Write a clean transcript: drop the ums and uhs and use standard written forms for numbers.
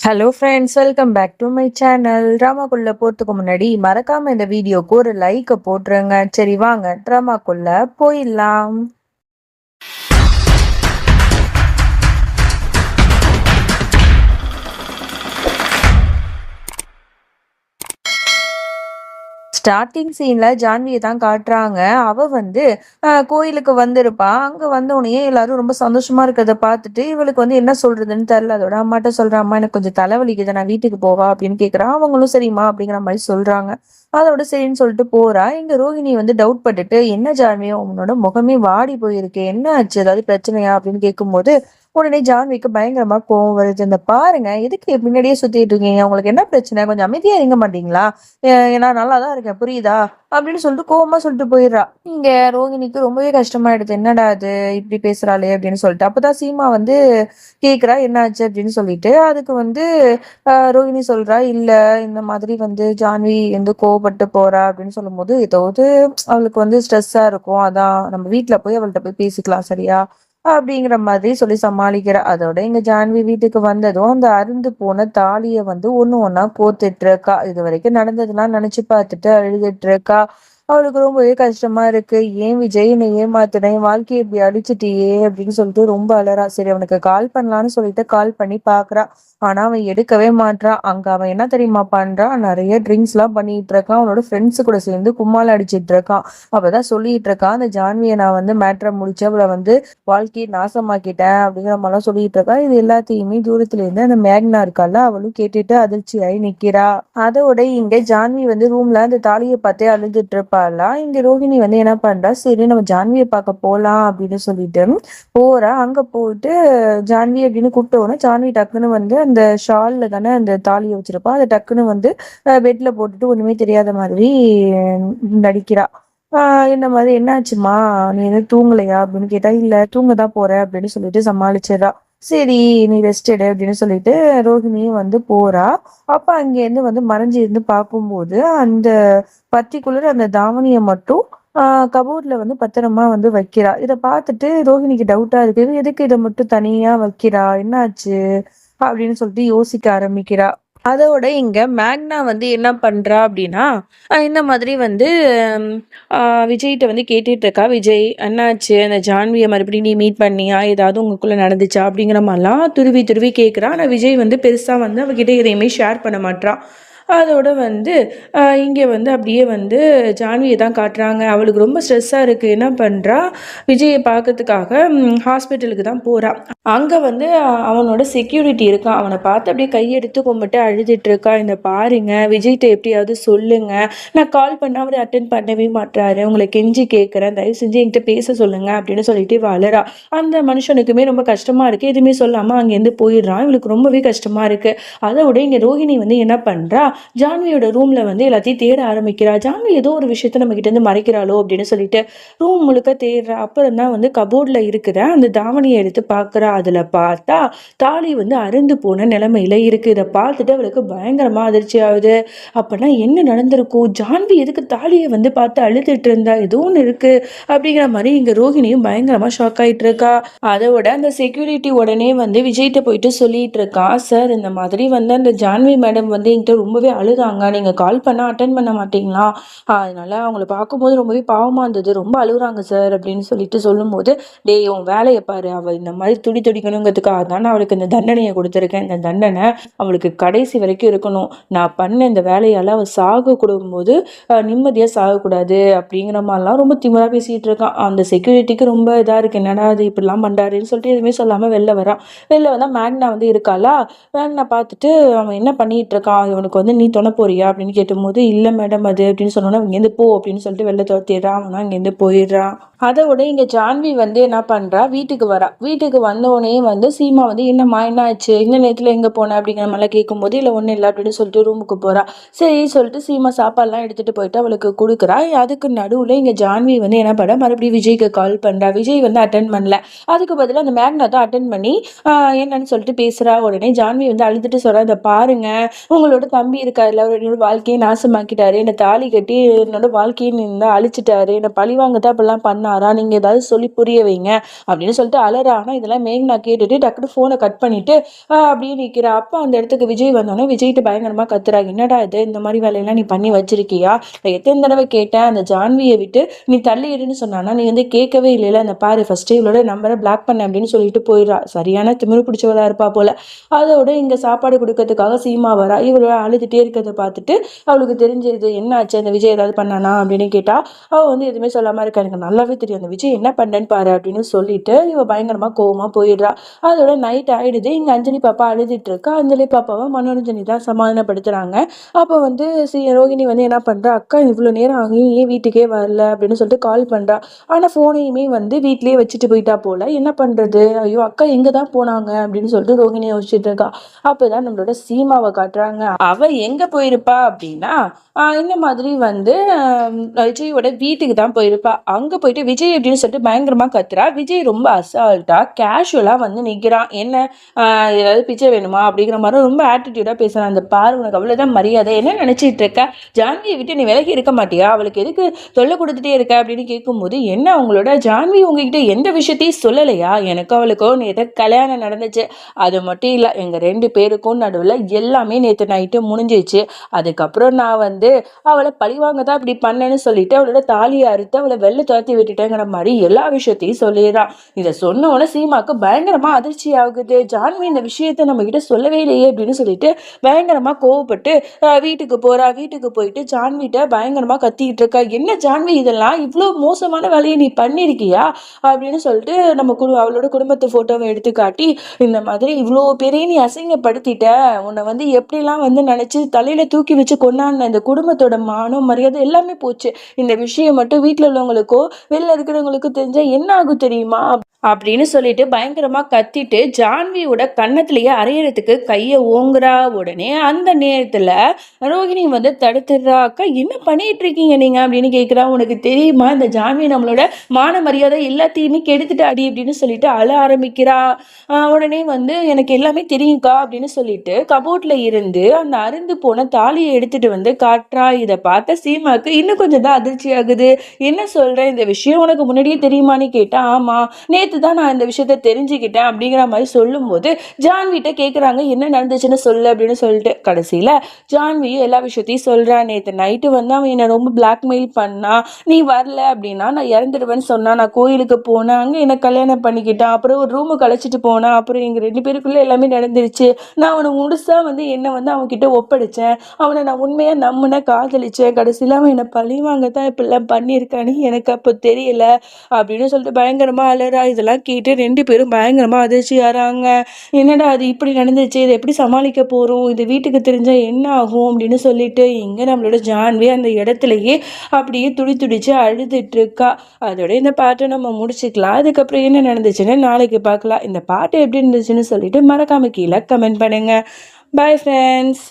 Hello friends, welcome back to my channel. ட்ராமாக்குள்ள போறதுக்கு முன்னாடி மறக்காம இந்த வீடியோக்கு ஒரு லைக் போட்டுருங்க. சரி வாங்க ட்ராமாக்குள்ள போயிடலாம். ஸ்டார்டிங் சீன்ல ஜான்வியை தான் காட்டுறாங்க. அவ வந்து கோயிலுக்கு வந்திருப்பா. அங்க வந்தோடனே எல்லாரும் ரொம்ப சந்தோஷமா இருக்கிறத பார்த்துட்டு இவளுக்கு வந்து என்ன சொல்றதுன்னு தெரியல. அதோட அம்மாட்ட சொல்றா, அம்மா எனக்கு கொஞ்சம் தலைவலிக்குது, நான் வீட்டுக்கு போவா அப்படின்னு கேட்குறா. அவங்களும் சரிம்மா அப்படிங்கிற மாதிரி சொல்றாங்க. அதோட சரின்னு சொல்லிட்டு போறா. இங்க ரோஹிணி வந்து டவுட் பட்டுட்டு, என்ன ஜான்வி உன்னோட முகமே வாடி போயிருக்கு, என்ன ஆச்சு, ஏதாவது பிரச்சனையா அப்படின்னு கேட்கும்போது உடனே ஜான்விக்கு பயங்கரமா கோவம் வருது. இந்த பாருங்க, எதுக்கு பின்னாடியே சுத்திட்டு இருக்கீங்க, உங்களுக்கு என்ன பிரச்சனை, கொஞ்சம் அமைதியா இருங்க மாட்டீங்களா, நான் நல்லாதான் இருக்கேன் புரியுதா அப்படின்னு சொல்லிட்டு கோவமா சொல்லிட்டு போயிடுறா. இங்க ரோகிணிக்கு ரொம்பவே கஷ்டமாயிடுது. என்னடா அது இப்படி பேசுறாளே அப்படின்னு சொல்லிட்டு அப்பதான் சீமா வந்து கேக்குறா என்னாச்சு அப்படின்னு சொல்லிட்டு. அதுக்கு வந்து ரோகிணி சொல்றா, இல்ல இந்த மாதிரி வந்து ஜான்வி வந்து கோவப்பட்டு போறா அப்படின்னு சொல்லும்போது, ஏதாவது அவளுக்கு வந்து ஸ்ட்ரெஸ்ஸா இருக்கும், அதான் நம்ம வீட்டுல போய் அவள்கிட்ட போய் பேசிக்கலாம் சரியா அப்படிங்கிற மாதிரி சொல்லி சமாளிக்கிறா. அதோட இங்க ஜான்வி வீட்டுக்கு வந்ததும் அந்த அருந்து போன தாலிய வந்து ஒண்ணு ஒண்ணா கோத்துட்டு இருக்கா. இது வரைக்கும் நடந்ததெல்லாம் நினைச்சு பார்த்துட்டு அழுதுட்டு இருக்கா. அவளுக்கு ரொம்பவே கஷ்டமா இருக்கு. ஏன் விஜய் என்னை ஏமாத்துனேன், என் வாழ்க்கையை இப்படி அடிச்சிட்டியே அப்படின்னு சொல்லிட்டு ரொம்ப அழறா. சரி அவனுக்கு கால் பண்ணலான்னு சொல்லிட்டு கால் பண்ணி பாக்குறா. ஆனா அவன் எடுக்கவே மாட்றான். அங்க அவன் என்ன தெரியுமா பண்றான், நிறைய ட்ரிங்க்ஸ் எல்லாம் பண்ணிட்டு இருக்கான். அவனோட ஃப்ரெண்ட்ஸ் கூட சேர்ந்து கும்மால அடிச்சிட்டு இருக்கான். அப்பதான் சொல்லிட்டு இருக்கான், அந்த ஜான்வியை நான் வந்து மேட்ரை முடிச்சு அவளை வந்து வாழ்க்கையை நாசமாக்கிட்டேன் அப்படிங்கிற மாதிரிலாம் சொல்லிட்டு இருக்கா. இது எல்லாத்தையுமே தூரத்துல இருந்து அந்த மேக்னா இருக்கால அவளும் கேட்டுட்டு அதிர்ச்சியாயி நிக்கிறா. அதோட இங்க ஜான்வி வந்து ரூம்ல அந்த தாலியை பார்த்தே அழுதுட்டு இருப்பாளா. இங்க ரோஹிணி வந்து என்ன பண்றா, சரி நம்ம ஜான்வியை பார்க்க போலாம் அப்படின்னு சொல்லிட்டு போறா. அங்க போயிட்டு ஜான்வி அப்படின்னு கூப்பிட்ட உடனே ஜான்வி டக்குன்னு வந்து அந்த ஷால்ல தானே அந்த தாலியை வச்சிருப்பா, அதை டக்குன்னு வந்து பெட்ல போட்டுட்டு ஒண்ணுமே தெரியாத மாதிரி நடிக்கிறா. இந்த மாதிரி என்னாச்சுமா, நீ எதுவும் தூங்கலையா அப்படின்னு கேட்டா, இல்ல தூங்கதான் போறேன் அப்படின்னு சொல்லிட்டு சமாளிச்சிடறா. சரி நீ ரெஸ்ட் எடு அப்படின்னு சொல்லிட்டு ரோஹிணியும் வந்து போறா. அப்ப அங்க இருந்து வந்து மறைஞ்சு இருந்து பார்க்கும்போது அந்த பர்டிகுலர் அந்த தாவணியை மட்டும் கபோர்ட்ல வந்து பத்திரமா வந்து வைக்கிறா. இதை பார்த்துட்டு ரோஹிணிக்கு டவுட்டா இருக்கு, எதுக்கு இதை மட்டும் தனியா வைக்கிறா, என்னாச்சு அப்படின்னு சொல்லிட்டு யோசிக்க ஆரம்பிக்கிறா. அதோட இங்க மேக்னா வந்து என்ன பண்றா அப்படின்னா, இந்த மாதிரி வந்து ம், விஜய்கிட்ட வந்து கேட்டுட்டு இருக்கா. விஜய் என்னாச்சு, அந்த ஜான்வியை மறுபடியும் நீ மீட் பண்ணியா, ஏதாவது உங்களுக்குள்ள நடந்துச்சா அப்படிங்கிற மாதிரிலாம் துருவி துருவி கேட்குறா. ஆனா விஜய் வந்து பெருசா வந்து அவகிட்ட எதையுமே ஷேர் பண்ண மாட்றான். அதோட வந்து இங்கே வந்து அப்படியே வந்து ஜான்வியை தான் காட்டுறாங்க. அவளுக்கு ரொம்ப ஸ்ட்ரெஸ்ஸாக இருக்குது. என்ன பண்ணுறா, விஜயை பார்க்கறதுக்காக ஹாஸ்பிட்டலுக்கு தான் போகிறா. அங்கே வந்து அவனோட செக்யூரிட்டி இருக்கான். அவனை பார்த்து அப்படியே கையெடுத்து கும்பிட்டு அழுதுட்டு இருக்கா. இந்த பாருங்க, விஜய்கிட்ட எப்படியாவது சொல்லுங்க, நான் கால் பண்ண அவர் அட்டன் பண்ணவே மாட்டாரு, உங்களை கெஞ்சி கேட்குறேன், தயவு செஞ்சு என்கிட்ட பேச சொல்லுங்க அப்படின்னு சொல்லிட்டு வளரா. அந்த மனுஷனுக்குமே ரொம்ப கஷ்டமா இருக்கு. எதுவுமே சொல்லாமல் அங்கேருந்து போயிடுறான். இவளுக்கு ரொம்பவே கஷ்டமா இருக்கு. அதோட இங்கே ரோஹிணி வந்து என்ன பண்ணுறா, ஜான்வியோட ரூம்ல வந்து எல்லாத்தையும் தேட ஆரம்பிக்கிறா. ஜான்வி ஏதோ ஒரு விஷயத்த நம்ம கிட்ட இருந்து மறைக்கிறாளோ அப்படின்னு சொல்லிட்டு ரூம் முழுக்க தேடுறா. அப்புறம் தான் வந்து கபோர்ட்ல இருக்கிற அந்த தாவணியை எடுத்து பார்க்குறா. அதுல பார்த்தா தாலி வந்து அருந்து போன நிலைமையில இருக்கு. இதை பார்த்துட்டு அவளுக்கு பயங்கரமா அதிர்ச்சி ஆகுது. அப்பனா என்ன நடந்திருக்கும், ஜான்வி எதுக்கு தாலியை வந்து பார்த்து அழுதுட்டு இருந்தா, ஏதோ ஒன்று இருக்கு அப்படிங்கிற மாதிரி இங்க ரோஹிணியும் பயங்கரமா ஷாக் ஆயிட்டு இருக்கா. அதோட அந்த செக்யூரிட்டி உடனே வந்து விஜய்கிட்ட போயிட்டு சொல்லிட்டு இருக்கா, சார் இந்த மாதிரி வந்து அந்த ஜான்வி மேடம் வந்து என்கிட்ட ரொம்பவே அழுதாங்க, நீங்க கால் பண்ணா அட்டன் பண்ண மாட்டீங்களா, அதனால அவங்கள பார்க்கும்போது ரொம்பவே பாவமா இருந்தது, ரொம்ப அழுகுறாங்க சார் அப்படின்னு சொல்லிட்டு சொல்லும்போது, டேய் உன் வேலையை பாரு, அவள் இந்த மாதிரி துடி துடிக்கணுங்கிறதுக்காக தான் நான் அவளுக்கு இந்த தண்டனையை கொடுத்துருக்கேன், இந்த தண்டனை அவளுக்கு கடைசி வரைக்கும் இருக்கணும், நான் பண்ண இந்த வேலையால் அவள் சாக கூடும்போது நிம்மதியாக சாகக்கூடாது அப்படிங்கிற மாதிரிலாம் ரொம்ப திமிரா பேசிகிட்டு இருக்கான். அந்த செக்யூரிட்டிக்கு ரொம்ப இதாக இருக்கு, என்னடா அது இப்படிலாம் பண்ணுறாருன்னு சொல்லிட்டு எதுவுமே சொல்லாமல் வெளில வரான். வெளில வந்தால் மேக்னா வந்து இருக்காளா. மேக்னா பார்த்துட்டு அவன் என்ன பண்ணிட்டு இருக்கான், இவனுக்கு வந்து நீ தொண போறியா அப்படின்னு கேட்டும்போது, இல்லை மேடம் அது அப்படின்னு சொன்னோன்னா இங்கேருந்து போ அப்படின்னு சொல்லிட்டு வெளில துரத்திடுறான். அவனா இங்கேருந்து போயிடுறான். அதை விட இங்கே ஜான்வி வந்து என்ன பண்ணுறா, வீட்டுக்கு வரா. வீட்டுக்கு வந்தோடனே வந்து சீமா வந்து என்னம்மா என்ன ஆச்சு, இந்த நேரத்தில் எங்கே போன அப்படிங்கிற மாதிரிலாம் கேட்கும்போது, இல்லை ஒன்றும் இல்லை அப்படின்னு சொல்லிட்டு ரூமுக்கு போகிறா. சரி சொல்லிட்டு சீமா சாப்பாடுலாம் எடுத்துகிட்டு போயிட்டு அவளுக்கு கொடுக்குறா. அதுக்கு நடுவில் இங்கே ஜான்வி வந்து என்ன பண்ண, மறுபடியும் விஜய்க்கு கால் பண்ணுறா. விஜய் வந்து அட்டன் பண்ணல. அதுக்கு பதிலாக அந்த மேக்னா தான் அட்டன் பண்ணி என்னன்னு சொல்லிட்டு பேசுகிறா. உடனே ஜான்வி வந்து அழுதுட்டு சொல்கிறா, இந்த பாருங்க உங்களோட தம்பி இருக்காருல்ல, அவரு என்னோட வாழ்க்கையை நாசமாக்கிட்டாரு. என்ன தாலி கட்டி என்னோட வாழ்க்கைய அழிச்சிட்டாரு. என்ன பழிவாங்க தான் இப்படிலாம் பண்ணாரா? நீங்க ஏதாவது சொல்லி புரிய வைங்க அப்படின்னு சொல்லிட்டு அலறா. ஆனா இதெல்லாம் மேঘ்னா கேட்டுட்டு டக்குனு ஃபோனை கட் பண்ணிட்டு அப்படியே நிக்கிறா. அப்ப அந்த இடத்துக்கு விஜய் வந்தோடனே விஜய்கிட்ட பயங்கரமா கத்துறா. என்னடா இது, இந்த மாதிரி வேலையெல்லாம் நீ பண்ணி வச்சிருக்கியா? நான் எத்தனை தடவை கேட்டேன் அந்த ஜான்வியை விட்டு நீ தள்ளி இருன்னு சொன்னானா நீ வந்து கேட்கவே இல்லைல்ல. அந்த பாரு ஃபர்ஸ்ட் இவளோட நம்பரை பிளாக் பண்ண அப்படின்னு சொல்லிட்டு போயிடுறா. சரியான திமிரு பிடிச்சவளா இருப்பா போல. அதோட இங்க சாப்பாடு கொடுக்கறதுக்காக சீமா வரா. இவளோட அழுதுட்டே இருக்கிறத பார்த்துட்டு அவளுக்கு தெரிஞ்சது என்ன ஆச்சு, அந்த விஜய் ஏதாவது பண்ணானா அப்படின்னு கேட்டா அவ வந்து எதுவுமே சொல்லாம இருக்கா. எனக்கு நல்லாவே தெரியும் அந்த விஜய் என்ன பண்ணேன்னு பாரு அப்படின்னு சொல்லிட்டு இவ பயங்கரமா கோவமா போயிடுறா. அதோட நைட் ஆயிடுது. இங்க அஞ்சலி பாப்பா அழுதுட்டு இருக்கா. அஞ்சலி பாப்பாவை மனோரஞ்சனி தான் சமாதானப்படுத்துறாங்க. அப்ப வந்து ரோகிணி வந்து என்ன பண்றா, அக்கா இவ்வளவு நேரம் ஆகியும் ஏன் வீட்டுக்கே வரல அப்படின்னு சொல்லிட்டு கால் பண்றா. ஆனா போனையுமே வந்து வீட்லயே வச்சுட்டு போயிட்டா போல. என்ன பண்றது, ஐயோ அக்கா எங்க தான் போனாங்க அப்படின்னு சொல்லிட்டு ரோகிணி யோசிச்சுட்டு இருக்கா. அப்பதான் நம்மளோட சீமாவை காட்டுறாங்க. அவ எங்க போயிருப்பா அப்படின்னா இந்த மாதிரி வந்து விஜயோட வீட்டுக்கு தான் போயிருப்பா. அங்க போயிட்டு விஜய் அப்படின்னு சொல்லிட்டு பயங்கரமா கத்துறா. விஜய் ரொம்ப அசால்ட்டா கேஷுவலா வந்து நிக்கிறான். என்ன ஏதாவது பிச்சை வேணுமா அப்படிங்கிற மாதிரி ரொம்ப ஆட்டிடியூடா பேசுறான். அந்த பாரு உனக்கு அவ்வளவுதான் மரியாதை, என்ன நினைச்சிட்டு இருக்க, ஜான்வியை விட்டு நீ விலகி இருக்க மாட்டியா, அவளுக்கு எதுக்கு தொல்லை கொடுத்துட்டே இருக்க அப்படின்னு கேட்கும்போது, என்ன உங்களோட ஜான்வி உங்ககிட்ட எந்த விஷயத்தையும் சொல்லலையா, எனக்கு அவளுக்கும் நேற்று கல்யாணம் நடந்துச்சு, அது மட்டும் இல்லை எங்க 2 பேருக்கும் நடுவில் எல்லாமே நேற்று நைட்டு முடிஞ்சிச்சு, அதுக்கப்புறம் நான் வந்து அவளை பழிவாங்க தான் இப்படி பண்ணேன்னு சொல்லிட்டு அவளோட தாலியை அறுத்து அவளை வெளில துரத்தி விட்டுட்டேங்கிற மாதிரி எல்லா விஷயத்தையும் சொல்லிடுறான். இதை சொன்ன உடனே சீமாக்கு பயங்கரமா அதிர்ச்சி ஆகுது. ஜான்வி இந்த விஷயத்த நம்ம கிட்ட சொல்லவே இல்லையே அப்படின்னு சொல்லிட்டு பயங்கரமா கோவப்பட்டு வீட்டுக்கு போறா. வீட்டுக்கு போயிட்டு ஜான்விட்ட பயங்கரமா கத்திக்கிட்டு இருக்கா. என்ன ஜான்வி இதெல்லாம் இவ்வளவு மோசமான வேலையை நீ பண்ணிருக்கியா அப்படின்னு சொல்லிட்டு நம்ம அவளோட குடும்பத்து போட்டோவை எடுத்து காட்டி, இந்த மாதிரி இவ்வளோ பேரையும் நீ அசிங்கப்படுத்திட்ட, உன்னை வந்து எப்படிலாம் வந்து நினைச்சு தலையில தூக்கி வச்சு கொண்டாடின இந்த குடும்பத்தோட மானம் மரியாதை எல்லாமே போச்சு. இந்த விஷயம் மட்டும் வீட்டில் உள்ளவங்களுக்கோ வெளில இருக்கிறவங்களுக்கும் தெரிஞ்சா என்ன ஆகும் தெரியுமா அப்படின்னு சொல்லிட்டு பயங்கரமா கத்திட்டு ஜான்வியோட கன்னத்திலேயே அரையறதுக்கு கையை ஓங்குறா. உடனே அந்த நேரத்துல ரோகிணி வந்து தடுத்துடுறா. அக்கா என்ன பண்ணிட்டு இருக்கீங்க நீங்க அப்படின்னு கேட்கிறா. உனக்கு தெரியுமா இந்த ஜான்வி நம்மளோட மான மரியாதை எல்லாத்தையுமே கெடுத்துட்டு அடி அப்படின்னு சொல்லிட்டு அழ ஆரம்பிக்கிறா. உடனே வந்து எனக்கு எல்லாமே தெரியும்க்கா அப்படின்னு சொல்லிட்டு கபோர்ட்ல இருந்து அந்த அருந்து போன தாலியை எடுத்துட்டு வந்து காட்டுறா. இதை பார்த்த சீமாக்கு இன்னும் கொஞ்சம் தான் அதிர்ச்சி ஆகுது. என்ன சொல்றேன், இந்த விஷயம் உனக்கு முன்னாடியே தெரியுமான்னு கேட்டா, ஆமா நேற்று தான் நான் இந்த விஷயத்த தெரிஞ்சுக்கிட்டேன் அப்படிங்கிற மாதிரி சொல்லும்போது ஜான்விட்ட கேட்குறாங்க என்ன நடந்துச்சுன்னு சொல்லு அப்படின்னு சொல்லிட்டு. கடைசியில் ஜான்வியும் எல்லா விஷயத்தையும் சொல்கிறான். நேற்று நைட்டு வந்து அவன் என்னை ரொம்ப பிளாக்மெயில் பண்ணா, நீ வரல அப்படின்னா நான் இறந்துடுவேன்னு சொன்னான். நான் கோயிலுக்கு போனேன், அங்கே என்னை கல்யாணம் பண்ணிக்கிட்டான், அப்புறம் ஒரு ரூமுக்கு அழைச்சிட்டு போனேன், அப்புறம் எங்கள் 2 பேருக்குள்ளே எல்லாமே நடந்துருச்சு. நான் அவனை முழுசாக வந்து என்னை வந்து அவன்கிட்ட ஒப்படைச்சேன், அவனை நான் உண்மையாக நம்பினேன், காதலிச்சேன், கடைசியில் அவன் என்னை பழிவாங்க தான் இப்படிலாம் பண்ணியிருக்கான்னு எனக்கு அப்போ தெரியல அப்படின்னு சொல்லிட்டு பயங்கரமாக அலறா. இதெல்லாம் கேட்டு 2 பேரும் பயங்கரமா அதிர்ச்சி ஆறாங்க. என்னடா அது இப்படி நடந்துச்சு, இதை எப்படி சமாளிக்க போறோம், இது வீட்டுக்கு தெரிஞ்சா என்ன ஆகும் அப்படின்னு சொல்லிட்டு இங்க நம்மளோட ஜான்வி அந்த இடத்துலயே அப்படியே துடிச்சு அழுதுட்டு இருக்கா. அதோட இந்த பாட்டை நம்ம முடிச்சுக்கலாம். அதுக்கப்புறம் என்ன நடந்துச்சுன்னு நாளைக்கு பார்க்கலாம். இந்த பாட்டு எப்படி இருந்துச்சுன்னு சொல்லிட்டு மறக்காம கீழே கமெண்ட் பண்ணுங்க. Bye friends.